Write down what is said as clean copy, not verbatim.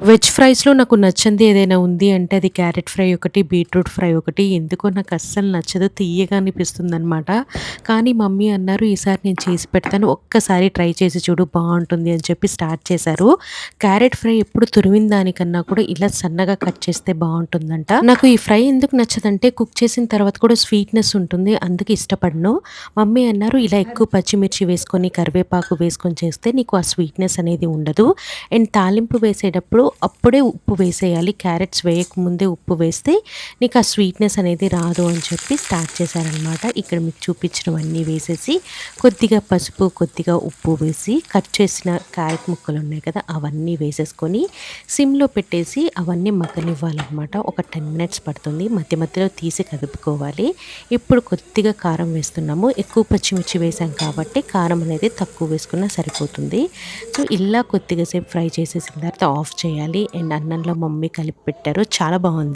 Veg ఫ్రైస్‌లో నాకు నచ్చనిది ఏదైనా ఉంది అంటే అది క్యారెట్ ఫ్రై ఒకటి, బీట్రూట్ ఫ్రై ఒకటి. ఎందుకో నాకు అస్సలు నచ్చదు. తియ్యగా అనిపిస్తుందనమాట. కానీ మమ్మీ అన్నారు, "ఈసారి నేను చేసి పెడతాను. ఒక్కసారి ట్రై చేసి చూడు బావుంటుంది" అని చెప్పి స్టార్ట్ చేశారు. క్యారెట్ ఫ్రై ఎప్పుడు తురిమిన దానికన్నా కూడా ఇలా సన్నగా కట్ చేస్తే బావుంటుందంట. నాకు ఈ ఫ్రై ఎందుకు నచ్చదంటే కుక్ చేసిన తర్వాత కూడా స్వీట్‌నెస్ ఉంటుంది. అందుకే ఇష్టపడను. మమ్మీ అన్నారు, "ఇలా ఎక్కువ పచ్చిమిర్చి వేసుకొని, కరివేపాకు వేసుకొని చేస్తే నీకు ఆ స్వీట్‌నెస్ అనేది ఉండదు. అండ్ తాలింపు వేసేటప్పుడు అప్పుడే ఉప్పు వేసేయాలి. క్యారెట్స్ వేయకముందే ఉప్పు వేస్తే నీకు ఆ స్వీట్‌నెస్ అనేది రాదు" అని చెప్పి స్టార్ట్ చేశారనమాట. ఇక్కడ మీకు చూపించినవన్నీ వేసేసి, కొద్దిగా పసుపు, కొద్దిగా ఉప్పు వేసి, కట్ చేసిన క్యారెట్ ముక్కలున్నాయి కదా! అవన్నీ వేసేసుకొని సిమ్‌లో పెట్టేసి అవన్నీ మగ్గనివ్వాలనమాట. ఒక 10 మినిట్స్ పడుతుంది. మధ్య మధ్యలో తీసి కదుపుకోవాలి. ఇప్పుడు కొద్దిగా కారం వేస్తున్నాము. ఎక్కువ పచ్చిమిర్చి వేసాం కాబట్టి కారం అనేది తక్కువ వేసుకున్నా సరిపోతుంది. సో, ఇలా కొద్దిగా సేపు ఫ్రై చేసేసిన తర్వాత ఆఫ్ చేయాలి. అండ్ అన్నంలో మమ్మీ కలిపి పెట్టారు. చాలా బావుంది.